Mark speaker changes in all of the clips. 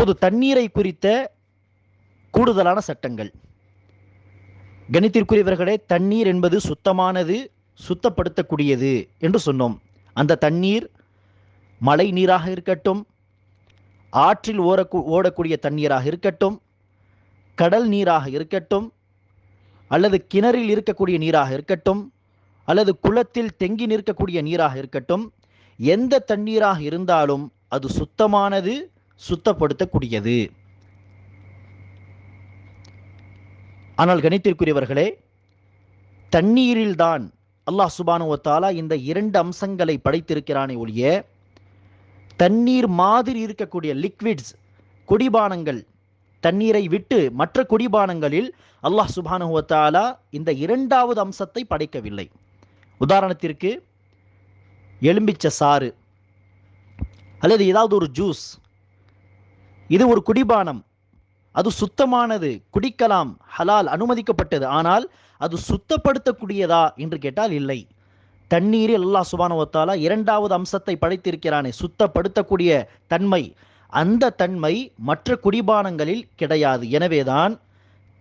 Speaker 1: இப்போது தண்ணீரை குறித்த கூடுதலான சட்டங்கள். கணித்திற்குரியவர்களே, தண்ணீர் என்பது சுத்தமானது, சுத்தப்படுத்தக்கூடியது என்று சொன்னோம். அந்த தண்ணீர் மழை நீராக இருக்கட்டும், ஆற்றில் ஓடக்கூடிய தண்ணீராக இருக்கட்டும், கடல் நீராக இருக்கட்டும், அல்லது கிணறில் இருக்கக்கூடிய நீராக இருக்கட்டும், அல்லது குளத்தில் தெங்கி நிற்கக்கூடிய நீராக இருக்கட்டும், எந்த தண்ணீராக இருந்தாலும் அது சுத்தமானது, சுத்தப்படுத்தக்கூடியது. ஆனால் கணித்திற்குரியவர்களே, தண்ணீரில்தான் அல்லாஹ் சுப்ஹானஹு வ தஆலா இந்த இரண்டு அம்சங்களை படைத்திருக்கிறானே ஒழிய, தண்ணீர் மாதிரி இருக்கக்கூடிய லிக்விட்ஸ், குடிபானங்கள், தண்ணீரை விட்டு மற்ற குடிபானங்களில் அல்லாஹ் சுப்ஹானஹு வ தஆலா இந்த இரண்டாவது அம்சத்தை படைக்கவில்லை. உதாரணத்திற்கு எலும்பிச்சை சாறு அல்லது ஏதாவது ஒரு ஜூஸ், இது ஒரு குடிபானம், அது சுத்தமானது, குடிக்கலாம், ஹலால், அனுமதிக்கப்பட்டது. ஆனால் அது சுத்தப்படுத்தக்கூடியதா என்று கேட்டால் இல்லை. தண்ணீரில் அல்லாஹ் சுப்ஹானஹு வ தஆலா இரண்டாவது அம்சத்தை படைத்திருக்கிறானே, சுத்தப்படுத்தக்கூடிய தன்மை, அந்த தன்மை மற்ற குடிபானங்களில் கிடையாது. எனவேதான்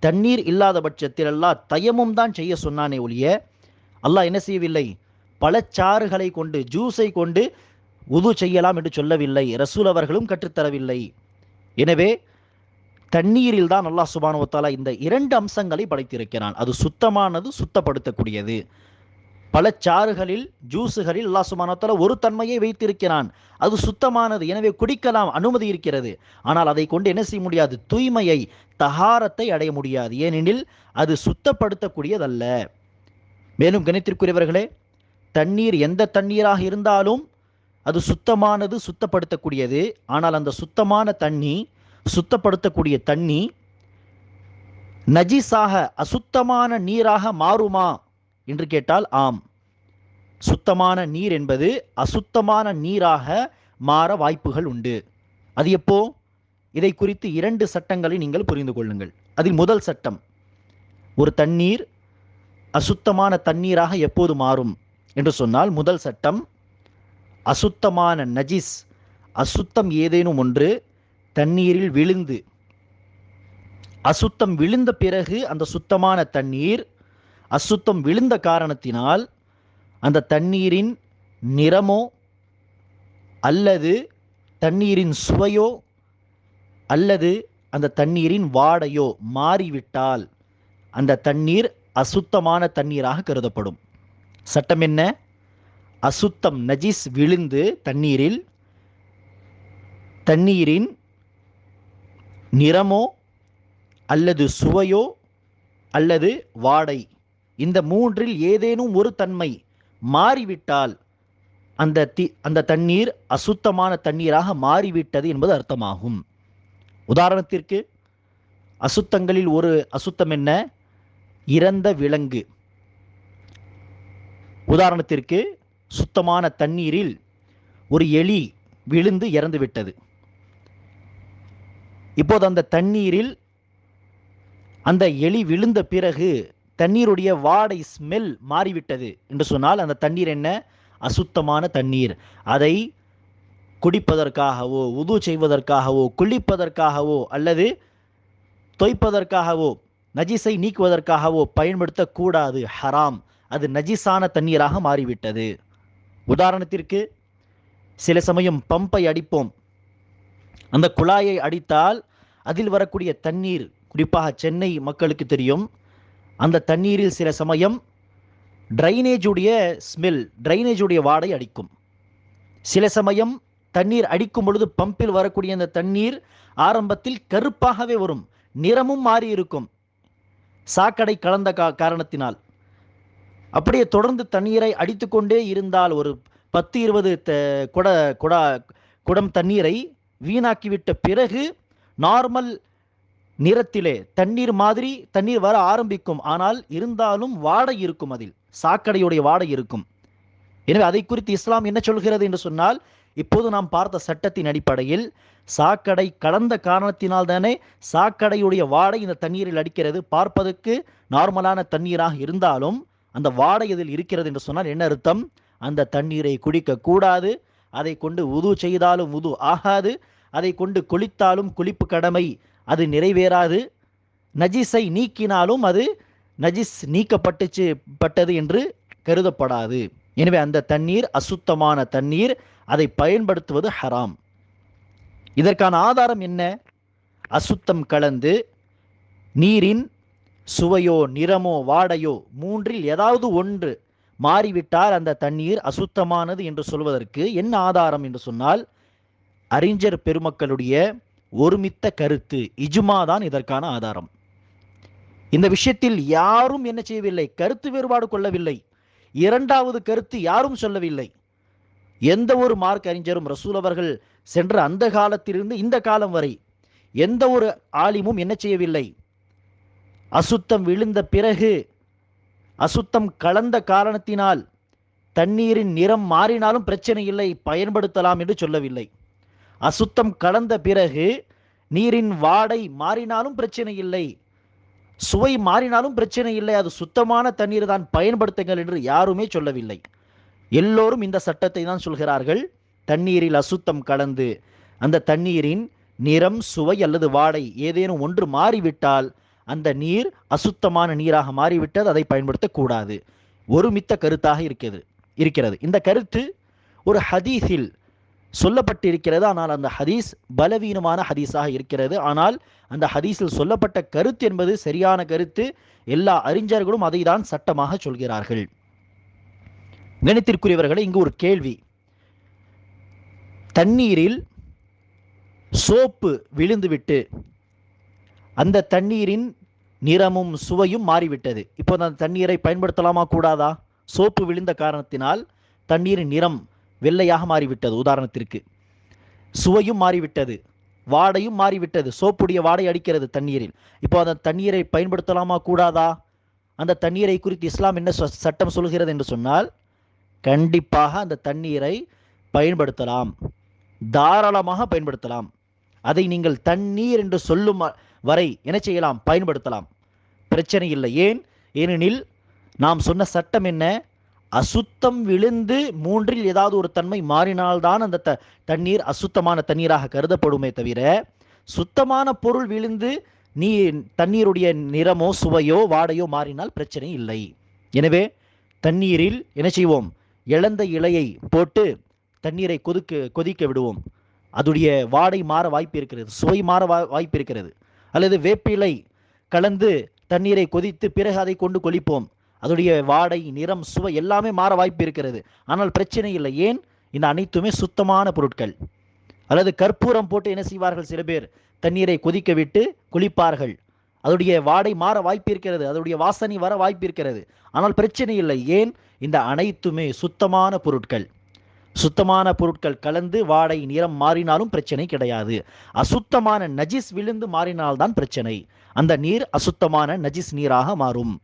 Speaker 1: தண்ணீர் இல்லாத பட்சத்தில் அல்லாஹ் தயமும் தான் செய்ய சொன்னானே ஒழிய, அல்லாஹ் என்ன செய்யவில்லை, பழச்சாறுகளை கொண்டு, ஜூஸை கொண்டு உது செய்யலாம் என்று சொல்லவில்லை. ரசூல் அவர்களும் கற்றுத்தரவில்லை. எனவே தண்ணீரில் தான் அல்லாஹ் சுப்ஹானஹு வ தஆலா இந்த இரண்டு அம்சங்களை படைத்திருக்கிறான். அது சுத்தமானது, சுத்தப்படுத்தக்கூடியது. பழச்சாறுகளில், ஜூஸுகளில் அல்லாஹ் சுப்ஹானஹு வ தஆலா ஒரு தன்மையை வைத்திருக்கிறான், அது சுத்தமானது, எனவே குடிக்கலாம், அனுமதி இருக்கிறது. ஆனால் அதை கொண்டு என்ன செய்ய முடியாது, தூய்மையை, தஹாரத்தை அடைய முடியாது. ஏனெனில் அது சுத்தப்படுத்தக்கூடியதல்ல. மேலும் கணித்திற்குரியவர்களே, தண்ணீர் எந்த தண்ணீராக இருந்தாலும் அது சுத்தமானது, சுத்தப்படுத்தக்கூடியது. ஆனால் அந்த சுத்தமான தண்ணி, சுத்தப்படுத்தக்கூடிய தண்ணி நஜீஸாக, அசுத்தமான நீராக மாறுமா என்று கேட்டால் ஆம். சுத்தமான நீர் என்பது அசுத்தமான நீராக மாற வாய்ப்புகள் உண்டு. அது எப்போ? இதை குறித்து இரண்டு சட்டங்களை நீங்கள் புரிந்து கொள்ளுங்கள். அதில் முதல் சட்டம், ஒரு தண்ணீர் அசுத்தமான தண்ணீராக எப்போது மாறும் என்று சொன்னால், முதல் சட்டம், அசுத்தமான நஜீஸ், அசுத்தம் ஏதேனும் ஒன்று தண்ணீரில் விழுந்து, அசுத்தம் விழுந்த பிறகு அந்த சுத்தமான தண்ணீர், அசுத்தம் விழுந்த காரணத்தினால் அந்த தண்ணீரின் நிறமோ அல்லது தண்ணீரின் சுவையோ அல்லது அந்த தண்ணீரின் வாடையோ மாறிவிட்டால் அந்த தண்ணீர் அசுத்தமான தண்ணீராக கருதப்படும். சட்டம் என்ன? அசுத்தம், நஜீஸ் விழுந்து தண்ணீரில், தண்ணீரின் நிறமோ அல்லது சுவையோ அல்லது வாடை, இந்த மூன்றில் ஏதேனும் ஒரு தன்மை மாறிவிட்டால் அந்த தண்ணீர் அசுத்தமான தண்ணீராக மாறிவிட்டது என்பது அர்த்தமாகும். உதாரணத்திற்கு, அசுத்தங்களில் ஒரு அசுத்தம் என்ன? இறந்த விலங்கு. உதாரணத்திற்கு, சுத்தமான தண்ணீரில் ஒரு எலி விழுந்து இறந்து விட்டது. இப்போது அந்த தண்ணீரில் அந்த எலி விழுந்த பிறகு தண்ணீருடைய வாடை, ஸ்மெல் மாறிவிட்டது என்று சொன்னால் அந்த தண்ணீர் என்ன? அசுத்தமான தண்ணீர். அதை குடிப்பதற்காகவோ, உது செய்வதற்காகவோ, குளிப்பதற்காகவோ அல்லது தொய்ப்பதற்காகவோ, நஜீஸை நீக்குவதற்காகவோ பயன்படுத்தக்கூடாது, ஹராம். அது நஜீஸான தண்ணீராக மாறிவிட்டது. உதாரணத்திற்கு, சில சமயம் பம்பை அடிப்போம், அந்த குழாயை அடித்தால் அதில் வரக்கூடிய தண்ணீர், குறிப்பாக சென்னை மக்களுக்கு தெரியும், அந்த தண்ணீரில் சில சமயம் ட்ரைனேஜுடைய ஸ்மெல், ட்ரைனேஜுடைய வாடை அடிக்கும். சில சமயம் தண்ணீர் அடிக்கும் பொழுது பம்பில் வரக்கூடிய அந்த தண்ணீர் ஆரம்பத்தில் கருப்பாகவே வரும், நிறமும் மாறி இருக்கும், சாக்கடை கலந்த காரணத்தினால். அப்படியே தொடர்ந்து தண்ணீரை அடித்து கொண்டே இருந்தால் ஒரு 10-20 குடம் தண்ணீரை வீணாக்கிவிட்ட பிறகு நார்மல் நிறத்திலே தண்ணீர் மாதிரி தண்ணீர் வர ஆரம்பிக்கும். ஆனால் இருந்தாலும் வாடை இருக்கும், அதில் சாக்கடையுடைய வாடை இருக்கும். எனவே அதை குறித்து இஸ்லாம் என்ன சொல்கிறது என்று சொன்னால், இப்போது நாம் பார்த்த சட்டத்தின் அடிப்படையில் சாக்கடை கலந்த காரணத்தினால் தானே சாக்கடையுடைய வாடை இந்த தண்ணீரில் அடிக்கிறது. பார்ப்பதற்கு நார்மலான தண்ணீராக இருந்தாலும் அந்த வாடை இதில் இருக்கிறது என்று சொன்னால் என்ன அர்த்தம்? அந்த தண்ணீரை குடிக்க கூடாது, அதை கொண்டு உது செய்தாலும் உது ஆகாது, அதை கொண்டு குளித்தாலும் குளிப்பு கடமை அது நிறைவேறாது, நஜிஸை நீக்கினாலும் அது நஜிஸ் பட்டது என்று கருதப்படாது. எனவே அந்த தண்ணீர் அசுத்தமான தண்ணீர், அதை பயன்படுத்துவது ஹராம். இதற்கான ஆதாரம் என்ன? அசுத்தம் கலந்து நீரின் சுவையோ நிறமோ வாடையோ மூன்றில் ஏதாவது ஒன்று மாறிவிட்டால் அந்த தண்ணீர் அசுத்தமானது என்று சொல்வதற்கு என்ன ஆதாரம் என்று சொன்னால், அறிஞர் பெருமக்களுடைய ஒருமித்த கருத்து, இஜ்மா தான் இதற்கான ஆதாரம். இந்த விஷயத்தில் யாரும் என்ன செய்யவில்லை, கருத்து வேறுபாடு கொள்ளவில்லை. இரண்டாவது கருத்து யாரும் சொல்லவில்லை. எந்த ஒரு மார்க் அறிஞரும் ரசூல் அவர்கள் சென்ற அந்த காலத்திலிருந்து இந்த காலம் வரை எந்த ஒரு ஆலிமும் என்ன செய்யவில்லை, அசுத்தம் விழுந்த பிறகு அசுத்தம் கலந்த காரணத்தினால் தண்ணீரின் நிறம் மாறினாலும் பிரச்சனை இல்லை, பயன்படுத்தலாம் என்று சொல்லவில்லை. அசுத்தம் கலந்த பிறகு நீரின் வாடை மாறினாலும் பிரச்சனை இல்லை, சுவை மாறினாலும் பிரச்சனை இல்லை, அது சுத்தமான தண்ணீர் தான், பயன்படுத்துங்கள் என்று யாருமே சொல்லவில்லை. எல்லோரும் இந்த சட்டத்தை தான் சொல்கிறார்கள். தண்ணீரில் அசுத்தம் கலந்து அந்த தண்ணீரின் நிறம் சுவை அல்லது வாடை ஏதேனும் ஒன்று மாறிவிட்டால் அந்த நீர் அசுத்தமான நீராக மாறிவிட்டது, அதை பயன்படுத்தக்கூடாது. ஒருமித்த கருத்தாக இருக்கிறது. இந்த கருத்து ஒரு ஹதீஸில் சொல்லப்பட்டிருக்கிறது. ஆனால் அந்த ஹதீஸ் பலவீனமான ஹதீஸாக இருக்கிறது. ஆனால் அந்த ஹதீஸில் சொல்லப்பட்ட கருத்து என்பது சரியான கருத்து. எல்லா அறிஞர்களும் அதை தான் சட்டமாக சொல்கிறார்கள். கணித்திற்குரியவர்களே, இங்கு ஒரு கேள்வி. தண்ணீரில் சோப்பு விழுந்துவிட்டு அந்த தண்ணீரின் நிறமும் சுவையும் மாறிவிட்டது. இப்போது அந்த தண்ணீரை பயன்படுத்தலாமா கூடாதா? சோப்பு விழுந்த காரணத்தினால் தண்ணீரின் நிறம் வெள்ளையாக மாறிவிட்டது உதாரணத்திற்கு, சுவையும் மாறிவிட்டது, வாடையும் மாறிவிட்டது, சோப்புடைய வாடை அடிக்கிறது தண்ணீரில். இப்போ அந்த தண்ணீரை பயன்படுத்தலாமா கூடாதா? அந்த தண்ணீரை குறித்து இஸ்லாம் என்ன சட்டம் சொல்கிறது என்று சொன்னால், கண்டிப்பாக அந்த தண்ணீரை பயன்படுத்தலாம், தாராளமாக பயன்படுத்தலாம். அதை நீங்கள் தண்ணீர் என்று சொல்லும் வரை என்ன செய்யலாம், பயன்படுத்தலாம், பிரச்சனை இல்லை. ஏனெனில் நாம் சொன்ன சட்டம் என்ன, அசுத்தம் விழுந்து மூன்றில் ஏதாவது ஒரு தன்மை மாறினால்தான் அந்த தண்ணீர் அசுத்தமான தண்ணீராக கருதப்படுமே தவிர, சுத்தமான பொருள் விழுந்து தண்ணீருடைய நிறமோ சுவையோ வாடையோ மாறினால் பிரச்சனை இல்லை. எனவே தண்ணீரில் என்ன செய்வோம், இழந்த இலையை போட்டு தண்ணீரை கொதிக்க விடுவோம். அதுடைய வாடை மாற வாய்ப்பு இருக்கிறது, சுவை மாற வாய்ப்பு இருக்கிறது. அல்லது வேப்பிலை கலந்து தண்ணீரை கொதித்து பிறகு அதை கொண்டு கொளிப்போம், அதோடைய வாடை நிறம் சுவை எல்லாமே மாற வாய்ப்பு இருக்கிறது. ஆனால் பிரச்சனை இல்லை. ஏன், இந்த அனைத்துமே சுத்தமான பொருட்கள். அல்லது கற்பூரம் போட்டு என்ன செய்வார்கள், சில பேர் தண்ணீரை கொதிக்க விட்டு குளிப்பார்கள், அதோடைய வாடை மாற வாய்ப்பு இருக்கிறது, அதோடைய வாசனை வர வாய்ப்பு இருக்கிறது. ஆனால் பிரச்சனை இல்லை. ஏன், இந்த அனைத்துமே சுத்தமான பொருட்கள். சுத்தமான பொருட்கள் கலந்து வாடை நிறம் மாறினாலும் பிரச்சனை கிடையாது. அசுத்தமான நஜிஸ் விழுந்து மாறினால்தான் பிரச்சனை. அந்த நீர் அசுத்தமான நஜிஸ் நீராக மாறும்.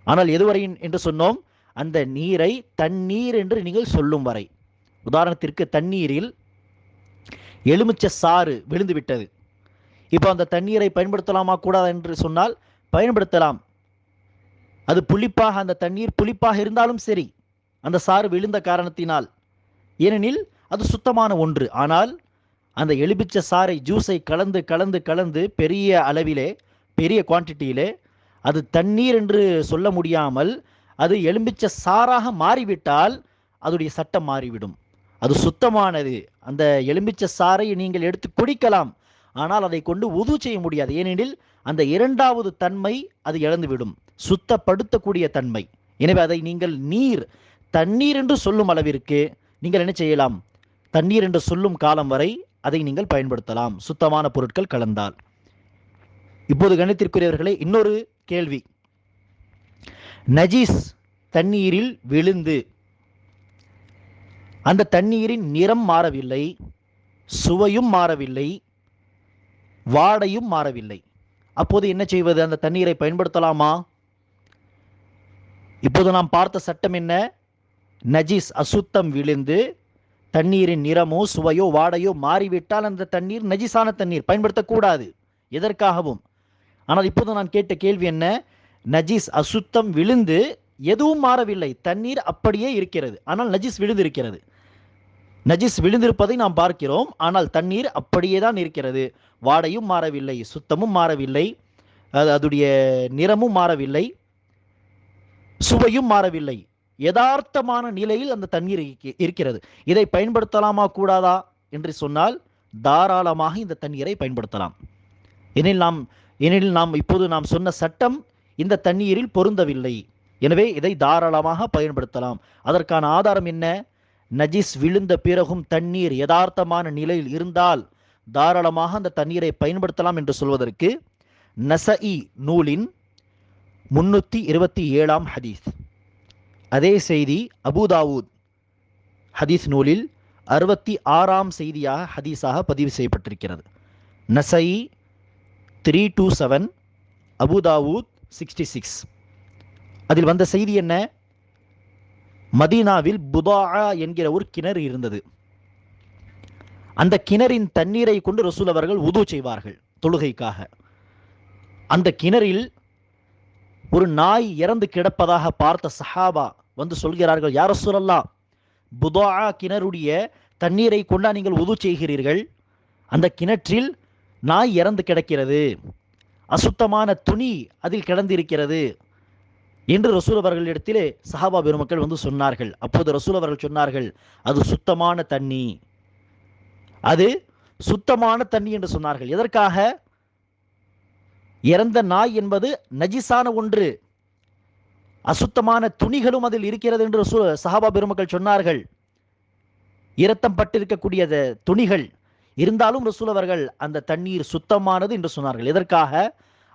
Speaker 1: ஆனால் எதுவரை என்று சொன்னோம், அந்த நீரை தண்ணீர் என்று நீங்கள் சொல்லும் வரை. உதாரணத்திற்கு தண்ணீரில் எலுமிச்சை சாறு விழுந்து விட்டது. இப்போ அந்த தண்ணீரை பயன்படுத்தலாமா கூடாது என்று சொன்னால் பயன்படுத்தலாம். அது புளிப்பாக, அந்த தண்ணீர் புளிப்பாக இருந்தாலும் சரி, அந்த சாறு விழுந்த காரணத்தினால், ஏனெனில் அது சுத்தமான ஒன்று. ஆனால் அந்த எலுமிச்சை சாறை ஜூஸை கலந்து கலந்து கலந்து பெரிய அளவிலே பெரிய குவான்டிட்டியிலே அது தண்ணீர் என்று சொல்ல முடியாமல் அது எலுமிச்சை சாறாக மாறிவிட்டால் அதுடைய சட்டம் மாறிவிடும். அது சுத்தமானது. அந்த எலுமிச்சை சாறை நீங்கள் எடுத்து குடிக்கலாம், ஆனால் அதை கொண்டு உது செய்ய முடியாது. ஏனெனில் அந்த இரண்டாவது தன்மை அது இழந்துவிடும், சுத்தப்படுத்தக்கூடிய தன்மை. எனவே அதை நீங்கள் தண்ணீர் என்று சொல்லும் அளவிற்கு நீங்கள் என்ன செய்யலாம், தண்ணீர் என்று சொல்லும் காலம் வரை அதை நீங்கள் பயன்படுத்தலாம், சுத்தமான பொருட்கள் கலந்தால். இப்போது கணித்திற்குரியவர்களே, இன்னொரு கேள்வி. நஜீஸ் தண்ணீரில் விழுந்து அந்த தண்ணீரின் நிறம் மாறவில்லை, சுவையும் மாறவில்லை, வாடையும் மாறவில்லை. அப்போது என்ன செய்வது, அந்த தண்ணீரை பயன்படுத்தலாமா? இப்போது நாம் பார்த்த சட்டம் என்ன, நஜீஸ் அசுத்தம் விழுந்து தண்ணீரின் நிறமோ சுவையோ வாடையோ மாறிவிட்டால் அந்த தண்ணீர் நஜீஸான தண்ணீர், பயன்படுத்தக்கூடாது எதற்காகவும். ஆனால் இப்போது நான் கேட்ட கேள்வி என்ன, நஜீஸ் அசுத்தம் விழுந்து எதுவும் மாறவில்லை, தண்ணீர் அப்படியே இருக்கிறது, ஆனால் நஜீஸ் விழுந்து இருக்கிறது. நஜிஸ் விழுந்திருப்பதை நாம் பார்க்கிறோம். ஆனால் தண்ணீர் அப்படியே தான் இருக்கிறது. வாடையும் மாறவில்லை, சுத்தமும் மாறவில்லை, அதுடைய நிறமும் மாறவில்லை, சுவையும் மாறவில்லை. யதார்த்தமான நிலையில் அந்த தண்ணீர் இருக்கிறது. இதை பயன்படுத்தலாமா கூடாதா என்று சொன்னால் தாராளமாக இந்த தண்ணீரை பயன்படுத்தலாம். எனில் நாம் இப்போது நாம் சொன்ன சட்டம் இந்த தண்ணீரில் பொருந்தவில்லை. எனவே இதை தாராளமாக பயன்படுத்தலாம். அதற்கான ஆதாரம் என்ன? நஜிஸ் விழுந்த பிறகும் தண்ணீர் யதார்த்தமான நிலையில் இருந்தால் தாராளமாக அந்த தண்ணீரை பயன்படுத்தலாம் என்று சொல்வதற்கு நசஇ நூலின் 327 ஹதீஸ். அதே செய்தி அபூதாவூத் ஹதீஸ் நூலில் 66 செய்தியாக ஹதீஸாக பதிவு செய்யப்பட்டிருக்கிறது. நசஇ 327, அபூதாவூத் 66. அதில் வந்த செய்தி என்ன? மதீனாவில் புதாஆ என்கிற ஒரு கிணறு இருந்தது. அந்த கிணறின் தண்ணீரை கொண்டு ரசூல் அவர்கள் உது செய்வார்கள் தொழுகைக்காக. அந்த கிணறில் ஒரு நாய் இறந்து கிடப்பதாக பார்த்த சஹாபா வந்து சொல்கிறார்கள், யா ரசூலல்லாஹ், புதாஆ கிணறுடைய தண்ணீரை கொண்டா நீங்கள் உது செய்கிறீர்கள்? அந்த கிணற்றில் நாய் இறந்து கிடக்கிறது, அசுத்தமான துணி அதில் கிடந்திருக்கிறது என்று ரசூல் அவர்களிடத்திலே சஹாபா பெருமக்கள் வந்து சொன்னார்கள். அப்போது ரசூல் அவர்கள் சொன்னார்கள், அது சுத்தமான தண்ணி, அது சுத்தமான தண்ணி என்று சொன்னார்கள். எதற்காக? இறந்த நாய் என்பது நஜிசான ஒன்று, அசுத்தமான துணிகளும் அதில் இருக்கிறது என்று சஹாபா பெருமக்கள் சொன்னார்கள். இரத்தம் பட்டிருக்கக்கூடிய துணிகள் இருந்தாலும் ரசூல் அவர்கள் அந்த தண்ணீர் சுத்தமானது என்று சொன்னார்கள். எதற்காக?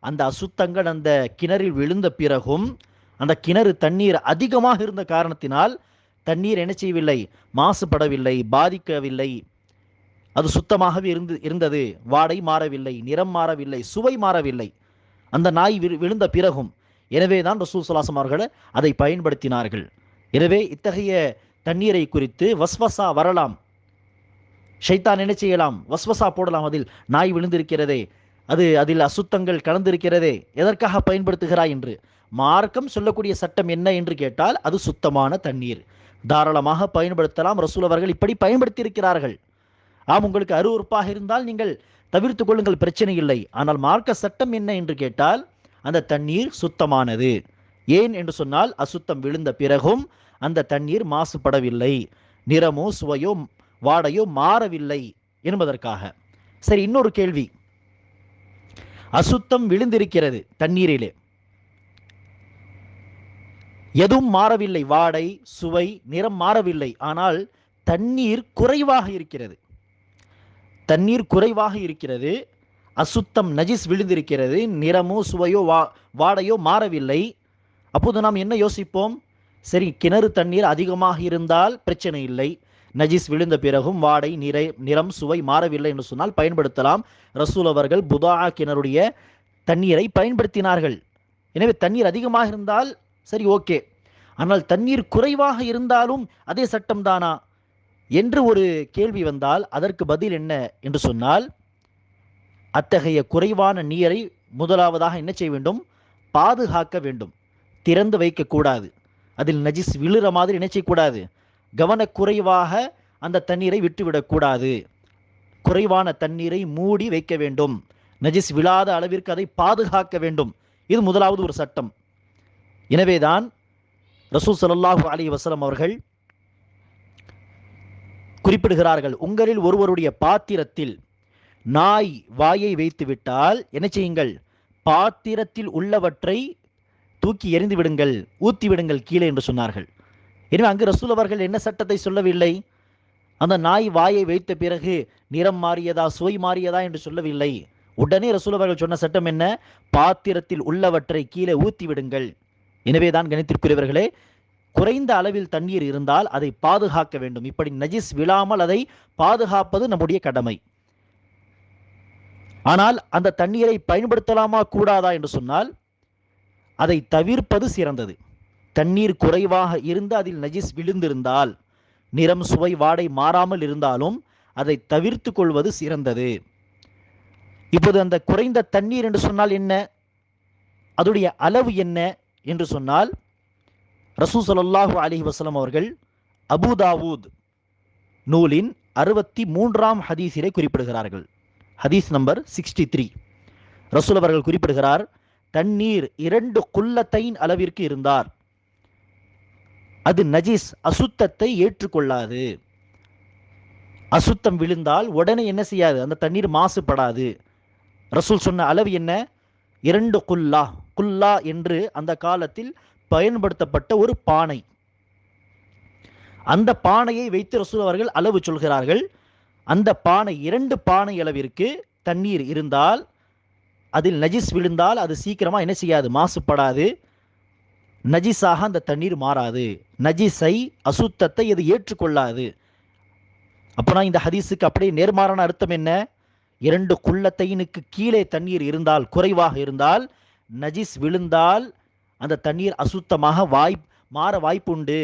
Speaker 1: அந்த அசுத்தங்கள் அந்த கிணறில் விழுந்த பிறகும் அந்த கிணறு தண்ணீர் அதிகமாக இருந்த காரணத்தினால் தண்ணீர் என்ன செய்யவில்லை? மாசுபடவில்லை, பாதிக்கவில்லை. அது சுத்தமாகவே இருந்தது. வாடை மாறவில்லை, நிறம் மாறவில்லை, சுவை மாறவில்லை அந்த நாய் விழுந்த பிறகும். எனவே தான் ரசூல் ஸல்லல்லாஹு அலைஹி வஸல்லம் அவர்கள் அதை பயன்படுத்தினார்கள். எனவே இத்தகைய தண்ணீரை குறித்து வஸ்வசா வரலாம். ஷைத்தான் என்ன செய்யலாம்? வஸ்வசா போடலாம். அதில் நாய் விழுந்திருக்கிறதே, அதில் அசுத்தங்கள் கலந்திருக்கிறதே, எதற்காக பயன்படுத்துகிறாய் என்று. மார்க்கம் சொல்லக்கூடிய சட்டம் என்ன என்று கேட்டால் அது சுத்தமான தண்ணீர், தாராளமாக பயன்படுத்தலாம். ரசூல் அவர்கள் இப்படி பயன்படுத்தி இருக்கிறார்கள். ஆம், உங்களுக்கு அருவருப்பாக இருந்தால் நீங்கள் தவிர்த்து கொள்ளுங்கள், பிரச்சனை இல்லை. ஆனால் மார்க்க சட்டம் என்ன என்று கேட்டால் அந்த தண்ணீர் சுத்தமானது. ஏன் என்று சொன்னால் அசுத்தம் விழுந்த பிறகும் அந்த தண்ணீர் மாசுபடவில்லை, நிறமோ சுவையோ வாடையோ மாறவில்லை என்பதற்காக. சரி, இன்னொரு கேள்வி. அசுத்தம் விழுந்திருக்கிறது தண்ணீரிலே, எதுவும் மாறவில்லை, வாடை சுவை நிறம் மாறவில்லை. ஆனால் தண்ணீர் குறைவாக இருக்கிறது, தண்ணீர் குறைவாக இருக்கிறது, அசுத்தம் நஜிஸ் விழுந்திருக்கிறது, நிறமோ சுவையோ வாடையோ மாறவில்லை. அப்போது நாம் என்ன யோசிப்போம்? சரி, கிணறு தண்ணீர் அதிகமாக இருந்தால் பிரச்சனை இல்லை, நஜிஸ் விழுந்த பிறகும் வாடை நிறம் சுவை மாறவில்லை என்று சொன்னால் பயன்படுத்தலாம். ரசூல் அவர்கள் புதாஆ கிணறுடைய தண்ணீரை பயன்படுத்தினார்கள். எனவே தண்ணீர் அதிகமாக இருந்தால் சரி, ஓகே. ஆனால் தண்ணீர் குறைவாக இருந்தாலும் அதே சட்டம் தானா என்று ஒரு கேள்வி வந்தால் அதற்கு பதில் என்ன என்று சொன்னால், அத்தகைய குறைவான நீரை முதலாவதாக என்ன செய்ய வேண்டும்? பாதுகாக்க வேண்டும். திறந்து வைக்கக்கூடாது, அதில் நஜிஸ் விழுற மாதிரி என்ன செய்யக்கூடாது? கவனக்குறைவாக அந்த தண்ணீரை விட்டுவிடக்கூடாது. குறைவான தண்ணீரை மூடி வைக்க வேண்டும், நஜிஸ் விழாத அளவிற்கு அதை பாதுகாக்க வேண்டும். இது முதலாவது ஒரு சட்டம். எனவேதான் ரசூல் ஸல்லல்லாஹு அலைஹி வஸல்லம் அவர்கள் குறிப்பிடுகிறார்கள், உங்களில் ஒருவருடைய பாத்திரத்தில் நாய் வாயை வைத்து விட்டால் என்ன செய்யுங்கள்? பாத்திரத்தில் உள்ளவற்றை தூக்கி எறிந்து விடுங்கள், ஊத்தி விடுங்கள் கீழே என்று சொன்னார்கள். எனவே அங்கு ரசூல் அவர்கள் என்ன சட்டத்தை சொல்லவில்லை? அந்த நாய் வாயை வைத்த பிறகு நிறம் மாறியதா சுவை மாறியதா என்று சொல்லவில்லை. உடனே ரசூல் அவர்கள் சொன்ன சட்டம் என்ன? பாத்திரத்தில் உள்ளவற்றை கீழே ஊத்தி விடுங்கள். எனவேதான் கணித்திற்குரியவர்களே, குறைந்த அளவில் தண்ணீர் இருந்தால் அதை பாதுகாக்க வேண்டும். இப்படி நஜிஸ் விழாமல் அதை பாதுகாப்பது நம்முடைய கடமை. ஆனால் அந்த தண்ணீரை பயன்படுத்தலாமா கூடாதா என்று சொன்னால் அதை தவிர்ப்பது சிறந்தது. தண்ணீர் குறைவாக இருந்து அதில் நஜிஸ் விழுந்திருந்தால், நிறம் சுவை வாடை மாறாமல் இருந்தாலும் அதை தவிர்த்து கொள்வது சிறந்தது. இப்போது அந்த குறைந்த தண்ணீர் என்று சொன்னால் என்ன? அதோடைய அளவு என்ன என்று சொன்னால், ரசூல் ஸல்லல்லாஹு அலைஹி வஸல்லம் அவர்கள் அபூதாவூத் நூலின் 63ஆம் ஹதீஸிலே குறிப்பிடுகிறார்கள். ஹதீஸ் நம்பர் 63. ரசூல் அவர்கள் குறிப்பிடுகிறார், தண்ணீர் 2 குல்லத்தைன் அளவிற்கு இருந்தார் அது நஜீஸ், அசுத்தத்தை ஏற்றுக்கொள்ளாது. அசுத்தம் விழுந்தால் உடனே என்ன செய்யாது, அந்த தண்ணீர் மாசுபடாது. ரசூல் சொன்ன அளவு என்ன? 2 குல்லா. குல்லா என்று அந்த காலத்தில் பயன்படுத்தப்பட்ட ஒரு பானை. அந்த பானையை வைத்து ரசூல் அவர்கள் அளவு சொல்கிறார்கள். அந்த பானை 2 பானை அளவிற்கு தண்ணீர் இருந்தால், அதில் நஜிஸ் விழுந்தால் அது சீக்கிரமா என்ன செய்யாது, மாசுபடாது. நஜிஸாக அந்த தண்ணீர் மாறாது. நஜிஸை, அசுத்தத்தை இது ஏற்றுக்கொள்ளாது. அப்பனா இந்த ஹதீஸுக்கு அப்படியே நேர்மாறான அர்த்தம் என்ன? 2 குல்லத்தைனுக்கு கீழே தண்ணீர் இருந்தால், குறைவாக இருந்தால், நஜிஸ் விழுந்தால் அந்த தண்ணீர் அசுத்தமாக மாற வாய்ப்புண்டு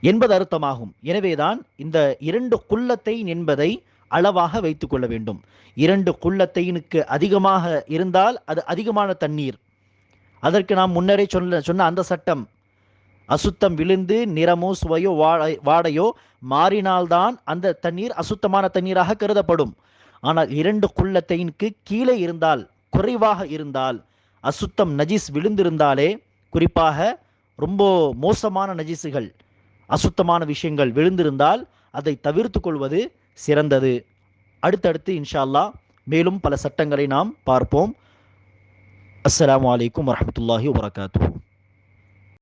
Speaker 1: என்பது அர்த்தமாகும். எனவேதான் இந்த 2 குல்லத்தைன் என்பதை அளவாக வைத்துக் கொள்ள வேண்டும். 2 குல்லத்தைனுக்கு அதிகமாக இருந்தால் அது அதிகமான தண்ணீர். அதற்கு நாம் முன்னரே சொன்ன அந்த சட்டம், அசுத்தம் விழுந்து நிறமோ சுவையோ வாடையோ மாறினால்தான் அந்த தண்ணீர் அசுத்தமான தண்ணீராக கருதப்படும். ஆனால் 2 குல்லத்தைனுக்கு கீழே இருந்தால், குறைவாக இருந்தால், அசுத்தம் நஜிஸ் விழுந்திருந்தாலே, குறிப்பாக ரொம்ப மோசமான நஜிசுகள், அசுத்தமான விஷயங்கள் விழுந்திருந்தால் அதை தவிர்த்து கொள்வது சிறந்தது. அடுத்தடுத்து இன்ஷா அல்லாஹ் மேலும் பல சட்டங்களை நாம் பார்ப்போம். அஸ்ஸலாமு அலைக்கும் வரஹ்மத்துல்லாஹி வபரகாத்துஹு.